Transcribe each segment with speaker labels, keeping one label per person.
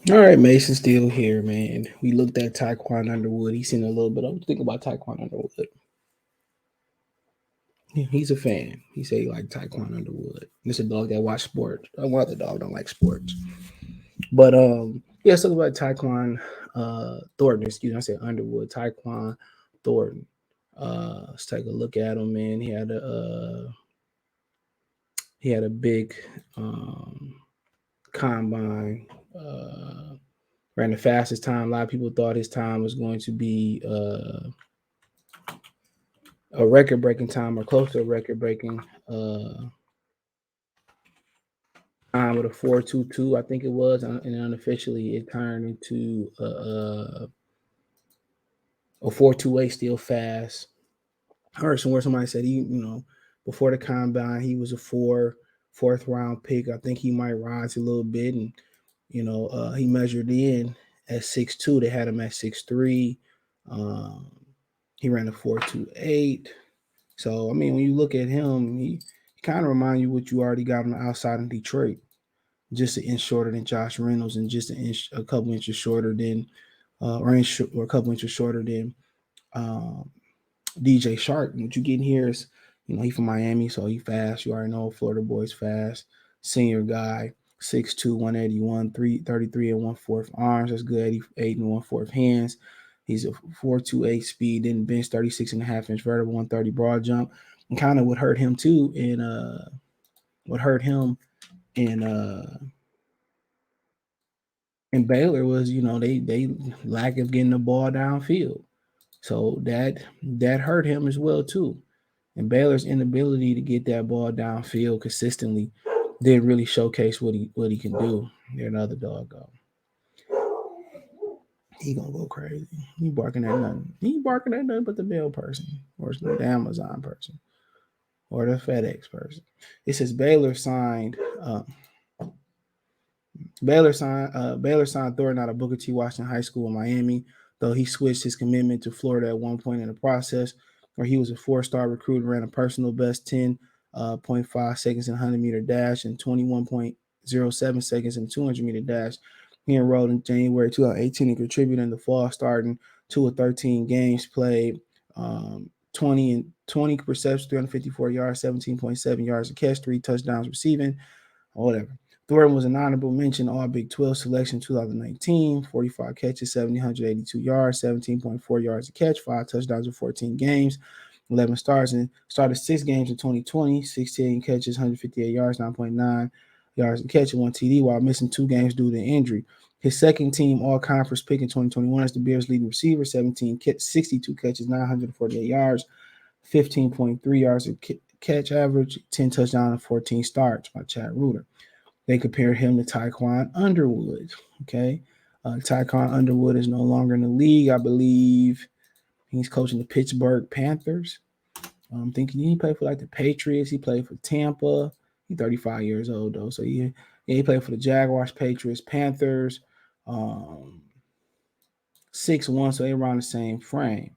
Speaker 1: All right, Mason still here, man. We looked at Tyquan Underwood. He's seen a little bit of think about Tyquan Underwood. Yeah, he's a fan. He say he like Tyquan Underwood. It's a dog that watch sports. One other dog don't like sports. But yeah, let's talk about Tyquan Thornton. Excuse me, I said Underwood. Tyquan Thornton. Let's take a look at him, man. He had a big um, combine. Ran the fastest time. A lot of people thought his time was going to be a record breaking time or close to a record breaking time with a 4.22, I think it was, and unofficially it turned into a 4.28, still fast. I heard somewhere somebody said before the combine he was a fourth round pick. I think he might rise a little bit, and he measured in at 6'2". They had him at 6'3". Um, he ran a 4.28. So I mean, when you look at him, he kind of reminds you what you already got on the outside in Detroit, just an inch shorter than Josh Reynolds, and just a couple inches shorter than, or a couple inches shorter than um, DJ Shark. And what you getting here is, he from Miami, so he fast. You already know Florida boy's fast. Senior guy, 6'2", 181, 333 and 1/4 arms. That's good. 88 and 1/4 hands. He's a 4.28 speed, then bench 36.5 inch vertical, 130 broad jump. And kind of what hurt him too what hurt him in in Baylor was, they lack of getting the ball downfield. So that hurt him as well too. And Baylor's inability to get that ball downfield consistently didn't really showcase what he can do. There another dog go. He gonna go crazy. He barking at nothing. He barking at nothing but the mail person, or the Amazon person, or the FedEx person. It says Baylor signed Thornton out of Booker T. Washington High School in Miami, though he switched his commitment to Florida at one point in the process, where he was a four-star recruit and ran a personal best 10.5 seconds in 100-meter dash and 21.07 seconds in 200-meter dash. He enrolled in January 2018 and contributed in the fall, starting 2 of 13 games played, 20 receptions, 354 yards, 17.7 yards a catch, 3 touchdowns receiving, or whatever. Thornton was an honorable mention All Big 12 selection 2019, 45 catches, 782 yards, 17.4 yards a catch, 5 touchdowns in 14 games, 11 stars, and started 6 games in 2020, 16 catches, 158 yards, 9.9 yards a catch, and 1 TD while missing 2 games due to injury. His second team all conference pick in 2021 is the Bears' leading receiver, 62 catches, 948 yards, 15.3 yards a catch average, 10 touchdowns, and 14 starts by Chad Reuter. They compared him to Tyquan Underwood. Okay. Tyquan Underwood is no longer in the league. I believe he's coaching the Pittsburgh Panthers. I'm thinking he played for like the Patriots. He played for Tampa. He's 35 years old though. So he played for the Jaguars, Patriots, Panthers. Um, 6'1", so they're around the same frame.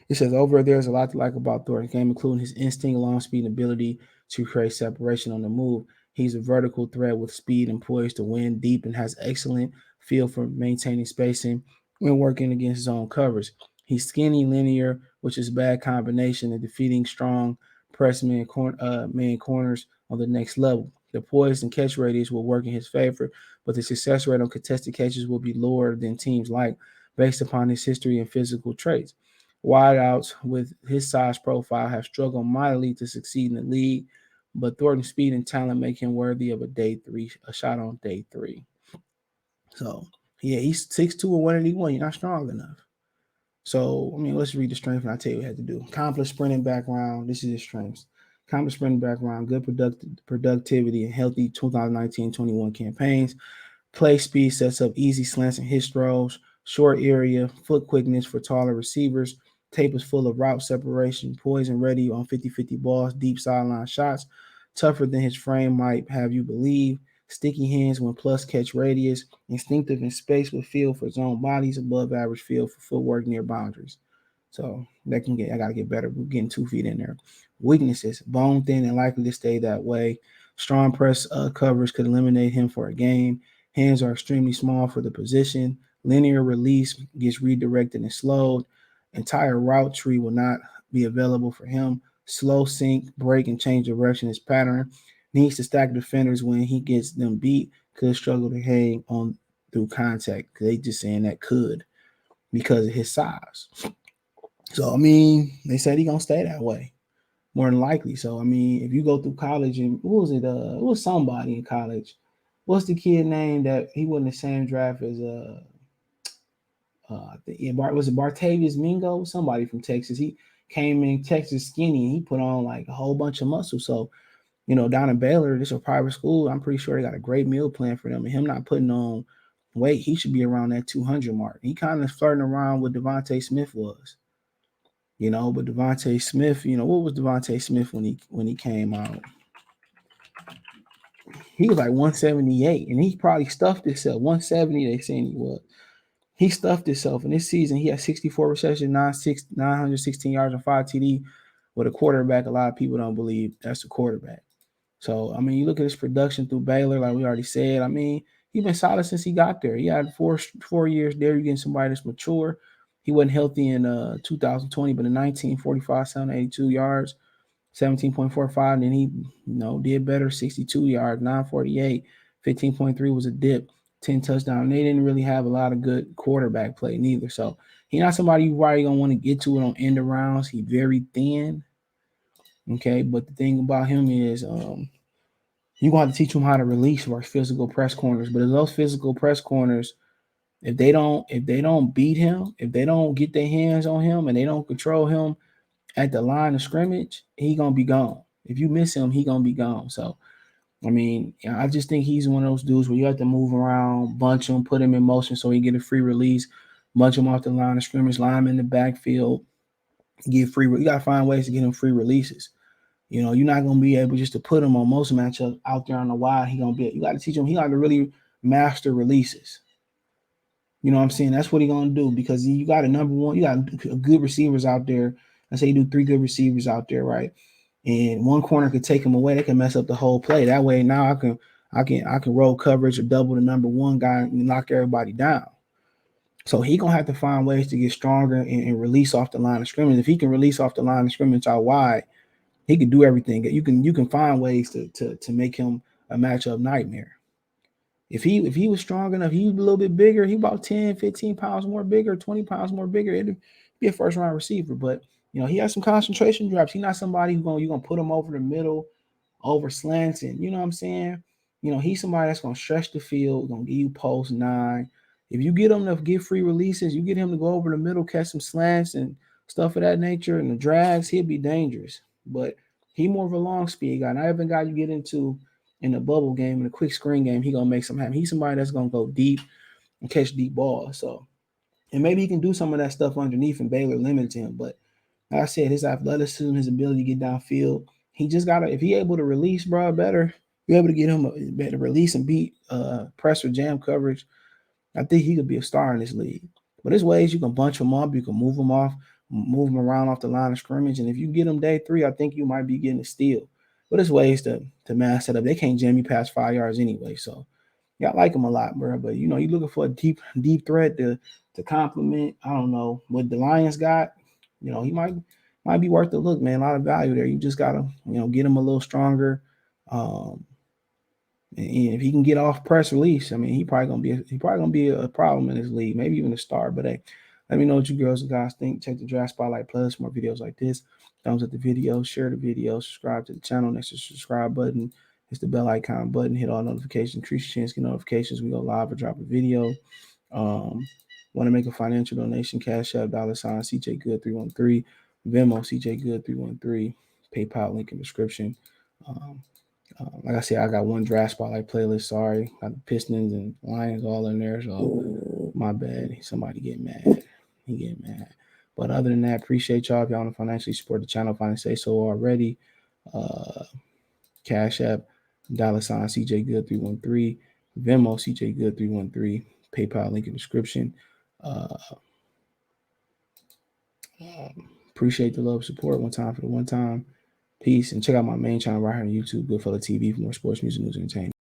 Speaker 1: It says over there's a lot to like about Thornton's game, including his instinct, long speed, and ability to create separation on the move. He's a vertical threat with speed and poise to win deep and has excellent feel for maintaining spacing when working against zone covers. He's skinny, linear, which is a bad combination of defeating strong press man corners on the next level. The poise and catch radius will work in his favor, but the success rate on contested catches will be lower than teams like based upon his history and physical traits. Wideouts with his size profile have struggled mightily to succeed in the league, but Thornton's speed and talent make him worthy of a shot on day 3. So yeah, he's 6'2" and 181. You're not strong enough. So I mean, let's read the strength and I'll tell you what he had to do. Accomplished sprinting background. This is his strengths. Accomplished sprinting background, good productivity, and healthy 2019-21 campaigns. Play speed sets up easy slants and hitch throws. Short area, foot quickness for taller receivers. Tape is full of route separation. Poised and ready on 50-50 balls, deep sideline shots. Tougher than his frame might have you believe. Sticky hands when plus catch radius. Instinctive in space with feel for zone bodies. Above average feel for footwork near boundaries. So I gotta get better. We're getting 2 feet in there. Weaknesses: bone thin and likely to stay that way. Strong press coverage could eliminate him for a game. Hands are extremely small for the position. Linear release gets redirected and slowed. Entire route tree will not be available for him. Slow sink, break, and change direction is pattern. Needs to stack defenders when he gets them beat. Could struggle to hang on through contact. They just saying that could because of his size. So I mean, they said he gonna stay that way more than likely. So I mean, if you go through college and what was it? It was somebody in college. What's the kid name that he wasn't the same draft as I think was it Bartavius Mingo? Somebody from Texas. He came in Texas skinny and he put on like a whole bunch of muscle. So down in Baylor, this is a private school. I'm pretty sure they got a great meal plan for them. And him not putting on weight, he should be around that 200 mark. He kind of flirting around with Devontae Smith was. But Devontae Smith, what was Devontae Smith when he came out? He was like 178, and he probably stuffed himself. 170, they saying he was. He stuffed himself. In this season, he had 64 receptions, 916 yards, and 5 TD. With a quarterback, a lot of people don't believe that's the quarterback. So, I mean, you look at his production through Baylor, like we already said. I mean, he's been solid since he got there. He had four years there. You're getting somebody that's mature. He wasn't healthy in 2020, but in 19, 45, 782 yards, 17.45. And then he, did better, 62 yards, 948, 15.3 was a dip, 10 touchdowns. They didn't really have a lot of good quarterback play neither. So he's not somebody you probably going to want to get to it on end arounds. He's very thin. Okay, but the thing about him is you're going to have to teach him how to release for physical press corners. But if those physical press corners, if they don't beat him, if they don't get their hands on him and they don't control him at the line of scrimmage, he gonna be gone. If you miss him, he gonna be gone. So I mean, I just think he's one of those dudes where you have to move around, bunch him, put him in motion so he get a free release, bunch him off the line of scrimmage, line him in the backfield, get free. You gotta find ways to get him free releases. You're not gonna be able just to put him on most matchups out there on the wide. You got to teach him. He got to really master releases. You know what I'm saying? That's what he's gonna do because you got a number one. You got good receivers out there. Let's say you do 3 good receivers out there, right? And one corner could take him away. They can mess up the whole play. That way, now I can roll coverage or double the number one guy and knock everybody down. So he gonna have to find ways to get stronger and release off the line of scrimmage. If he can release off the line of scrimmage out wide, he can do everything. You can find ways to make him a matchup nightmare. If he was strong enough, he was a little bit bigger. He about 10, 15 pounds more bigger, 20 pounds more bigger. It'd be a first round receiver. But he has some concentration drops. He's not somebody you're gonna put him over the middle, over slants, and you know what I'm saying. He's somebody that's gonna stretch the field, gonna give you post 9. If you get him to get free releases, you get him to go over the middle, catch some slants and stuff of that nature, and the drags, he'll be dangerous. But he more of a long speed guy. Not every guy you get into in the bubble game, in the quick screen game, he gonna make some happen. He's somebody that's gonna go deep and catch deep balls. So, and maybe he can do some of that stuff underneath, and Baylor limited him. But like I said, his athleticism, his ability to get downfield, he just gotta. If he able to release, bro, better. You're able to get him a better release and beat press or jam coverage. I think he could be a star in this league. But there's ways you can bunch him up, you can move him off, move him around off the line of scrimmage, and if you get him day 3, I think you might be getting a steal. But there's ways to mask that up. They can't jam you past 5 yards anyway. So yeah, I like him a lot, bro. But you're looking for a deep threat to complement. I don't know what the Lions got. He might be worth the look, man. A lot of value there. You just gotta get him a little stronger. And if he can get off press release, I mean, he probably gonna be a problem in this league, maybe even a star. But hey, let me know what you girls and guys think. Check the Draft Spotlight Plus, more videos like this. Thumbs up the video, share the video, subscribe to the channel. Next to the subscribe button, it's the bell icon button. Hit all notifications, increase your chance to get notifications. We go live or drop a video. Want to make a financial donation? Cash App $ CJ Good 313, Venmo CJ Good 313, PayPal link in description. Like I said, I got one draft spotlight playlist. Sorry, got the Pistons and Lions all in there. So my bad. Somebody get mad. He get mad. But other than that, appreciate y'all. If y'all want to financially support the channel, if I didn't say so already. Cash App $ CJ Good 313, Venmo CJ Good 313, PayPal link in description. Appreciate the love support. One time for the one time. Peace, and check out my main channel right here on YouTube, Goodfella TV, for more sports, music, news, and entertainment.